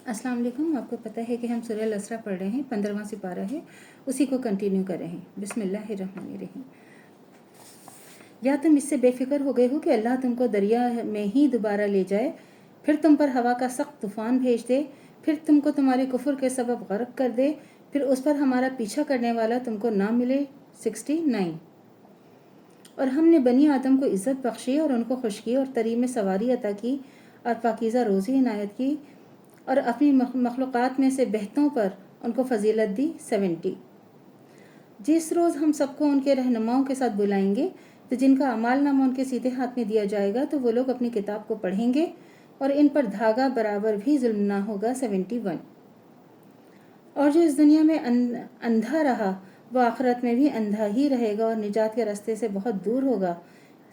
السلام علیکم. آپ کو پتہ ہے کہ ہم سورہ الاسراء پڑھ رہے ہیں, 15واں سپارہ ہے, اسی کو کنٹینیو کر رہے ہیں. بسم اللہ الرحمن الرحیم. یا تم اس سے بے فکر ہو گئے ہو کہ اللہ تم کو دریا میں ہی دوبارہ لے جائے, پھر تم پر ہوا کا سخت طوفان بھیج دے, پھر تم کو تمہارے کفر کے سبب غرق کر دے, پھر اس پر ہمارا پیچھا کرنے والا تم کو نہ ملے. 69. اور ہم نے بنی آدم کو عزت بخشی اور ان کو خشکی اور تری میں سواری عطا کی اور پاکیزہ روزی عنایت کی اور اپنی مخلوقات میں سے بہتوں پر ان کو فضیلت دی. 70. جس روز ہم سب کو ان کے رہنماؤں کے ساتھ بلائیں گے تو جن کا اعمال نامہ ان کے سیدھے ہاتھ میں دیا جائے گا تو وہ لوگ اپنی کتاب کو پڑھیں گے اور ان پر دھاگا برابر بھی ظلم نہ ہوگا. 71. اور جو اس دنیا میں اندھا رہا وہ آخرت میں بھی اندھا ہی رہے گا اور نجات کے راستے سے بہت دور ہوگا.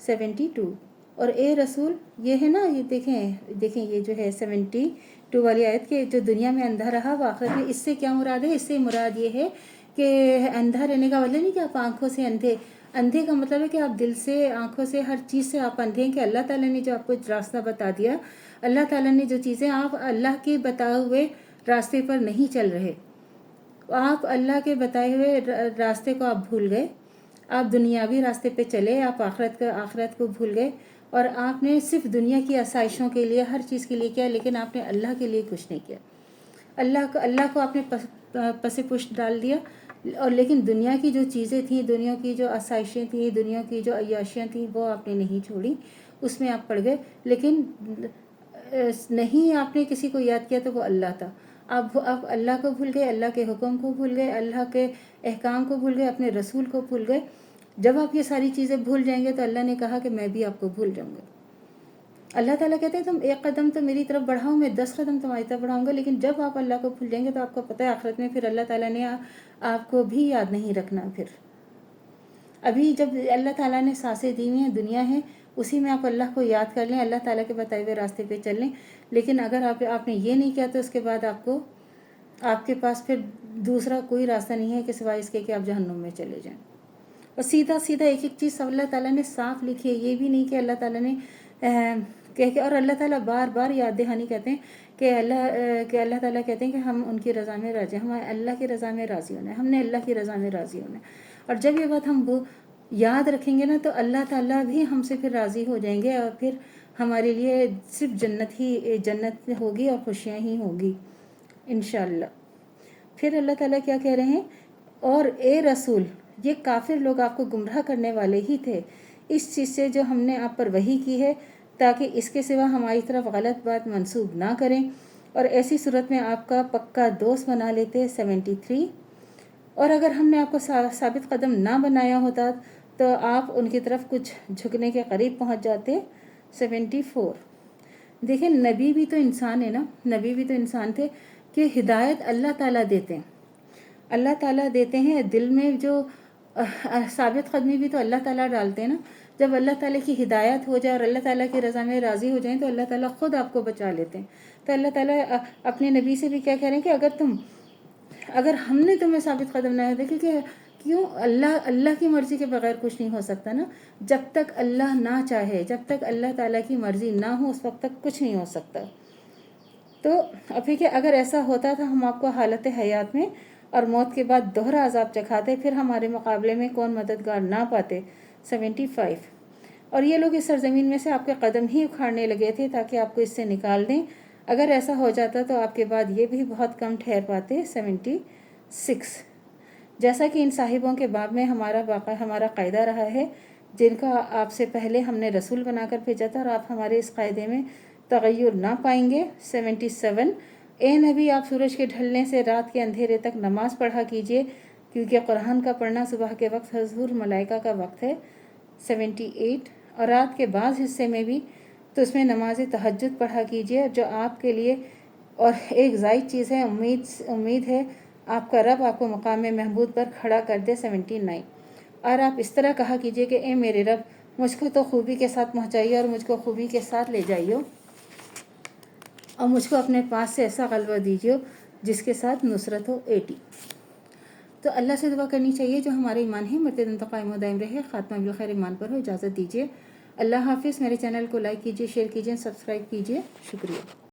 72. اور اے رسول, یہ ہے نا, یہ دیکھیں یہ جو ہے 72 والی آیت کہ جو دنیا میں اندھا رہا وہ آخرت میں, اس سے کیا مراد ہے؟ اس سے مراد یہ ہے کہ اندھا رہنے کا مطلب نہیں کہ آپ آنکھوں سے اندھے کا مطلب ہے کہ آپ دل سے, آنکھوں سے, ہر چیز سے آپ اندھے ہیں کہ اللہ تعالیٰ نے جو آپ کو راستہ بتا دیا, اللہ تعالیٰ نے جو چیزیں, آپ اللہ کے بتائے ہوئے راستے پر نہیں چل رہے, آپ اللہ کے بتائے ہوئے راستے کو آپ بھول گئے, آپ دنیاوی راستے پہ چلے, آپ آخرت کو بھول گئے اور آپ نے صرف دنیا کی آسائشوں کے لیے ہر چیز کے لیے کیا, لیکن آپ نے اللہ کے لیے کچھ نہیں کیا. اللہ کو آپ نے پس پشت ڈال دیا, اور لیکن دنیا کی جو چیزیں تھیں, دنیا کی جو آسائشیں تھیں, دنیا کی جو عیاشیاں تھیں, وہ آپ نے نہیں چھوڑی, اس میں آپ پڑ گئے. لیکن نہیں آپ نے کسی کو یاد کیا تو وہ اللہ تھا. آپ اللہ کو بھول گئے, اللہ کے حکم کو بھول گئے, اللہ کے احکام کو بھول گئے, اپنے رسول کو بھول گئے. جب آپ یہ ساری چیزیں بھول جائیں گے تو اللہ نے کہا کہ میں بھی آپ کو بھول جاؤں گا. اللہ تعالیٰ کہتے ہیں تم ایک قدم تو میری طرف بڑھاؤ, میں 10 قدم تمہاری طرف بڑھاؤں گا. لیکن جب آپ اللہ کو بھول جائیں گے تو آپ کو پتہ ہے آخرت میں پھر اللہ تعالیٰ نے آپ کو بھی یاد نہیں رکھنا. پھر ابھی جب اللہ تعالیٰ نے سانسیں دی ہوئی ہیں, دنیا ہے, اسی میں آپ اللہ کو یاد کر لیں, اللہ تعالیٰ کے بتائے ہوئے راستے پہ چل لیں. لیکن اگر آپ نے یہ نہیں کیا تو اس کے بعد آپ کے پاس پھر دوسرا کوئی راستہ نہیں ہے کہ سوائے اس کے کہ آپ جہنم میں چلے جائیں. اور سیدھا ایک ایک چیز اللہ تعالیٰ نے صاف لکھی ہے. یہ بھی نہیں کہ اللہ تعالیٰ نے اور اللہ تعالیٰ بار بار یاد دہانی کہتے ہیں کہ اللہ تعالیٰ کہتے ہیں کہ ہم ان کی رضا میں راضی, ہم اللہ کی رضا میں راضی ہونا ہے, ہم نے اللہ کی رضا میں راضی ہونا ہے. اور جب یہ بات ہم یاد رکھیں گے نا تو اللہ تعالیٰ بھی ہم سے پھر راضی ہو جائیں گے, اور پھر ہمارے لیے صرف جنت ہوگی اور خوشیاں ہی ہوگی انشاءاللہ. پھر اللہ تعالیٰ کیا کہہ رہے ہیں, اور اے رسول, یہ کافر لوگ آپ کو گمراہ کرنے والے ہی تھے اس چیز سے جو ہم نے آپ پر وحی کی ہے, تاکہ اس کے سوا ہماری طرف غلط بات منسوب نہ کریں, اور ایسی صورت میں آپ کا پکا دوست بنا لیتے. 73. اور اگر ہم نے آپ کو ثابت قدم نہ بنایا ہوتا تو آپ ان کی طرف کچھ جھکنے کے قریب پہنچ جاتے. 74. دیکھیں نبی بھی تو انسان ہے نا, نبی بھی تو انسان تھے کہ ہدایت اللہ تعالیٰ دیتے ہیں, اللہ تعالیٰ دیتے ہیں. دل میں جو ثابت قدمی بھی تو اللہ تعالیٰ ڈالتے ہیں نا. جب اللہ تعالیٰ کی ہدایت ہو جائے اور اللہ تعالیٰ کی رضا میں راضی ہو جائیں تو اللہ تعالیٰ خود آپ کو بچا لیتے ہیں. تو اللہ تعالیٰ اپنے نبی سے بھی کیا کہہ رہے ہیں کہ اگر ہم نے تمہیں ثابت قدم نہ دیا, کیونکہ کیوں, اللہ کی مرضی کے بغیر کچھ نہیں ہو سکتا نا. جب تک اللہ نہ چاہے, جب تک اللہ تعالیٰ کی مرضی نہ ہو, اس وقت تک کچھ نہیں ہو سکتا. تو ابھی کہ اگر ایسا ہوتا تو ہم آپ کو حالت حیات میں اور موت کے بعد دوہرا عذاب چکھاتے, پھر ہمارے مقابلے میں کون مددگار نہ پاتے. 75. اور یہ لوگ اس سرزمین میں سے آپ کے قدم ہی اکھاڑنے لگے تھے تاکہ آپ کو اس سے نکال دیں. اگر ایسا ہو جاتا تو آپ کے بعد یہ بھی بہت کم ٹھہر پاتے. 76. جیسا کہ ان صاحبوں کے باب میں ہمارا قاعدہ رہا ہے, جن کا آپ سے پہلے ہم نے رسول بنا کر بھیجا تھا, اور آپ ہمارے اس قاعدے میں تغیر نہ پائیں گے. 77. اے نبی, آپ سورج کے ڈھلنے سے رات کے اندھیرے تک نماز پڑھا کیجیے, کیونکہ قرآن کا پڑھنا صبح کے وقت حضور ملائکہ کا وقت ہے. 78. اور رات کے بعض حصے میں بھی تو اس میں نماز تہجد پڑھا کیجیے, جو آپ کے لیے اور ایک زائد چیز ہے. امید ہے آپ کا رب آپ کو مقام محمود پر کھڑا کر دے. 79. اور آپ اس طرح کہا کیجیے کہ اے میرے رب, مجھ کو تو خوبی کے ساتھ پہنچائیے اور مجھ کو خوبی کے ساتھ لے جائیے, اور مجھ کو اپنے پاس سے ایسا غلبہ دیجیے جس کے ساتھ نصرت ہو. 80. تو اللہ سے دعا کرنی چاہیے جو ہمارے ایمان ہے مرتد قائم و دائم رہے, خاتمہ بالخیر ایمان پر ہو. اجازت دیجیے, اللہ حافظ. میرے چینل کو لائک کیجیے, شیئر کیجیے, سبسکرائب کیجیے. شکریہ.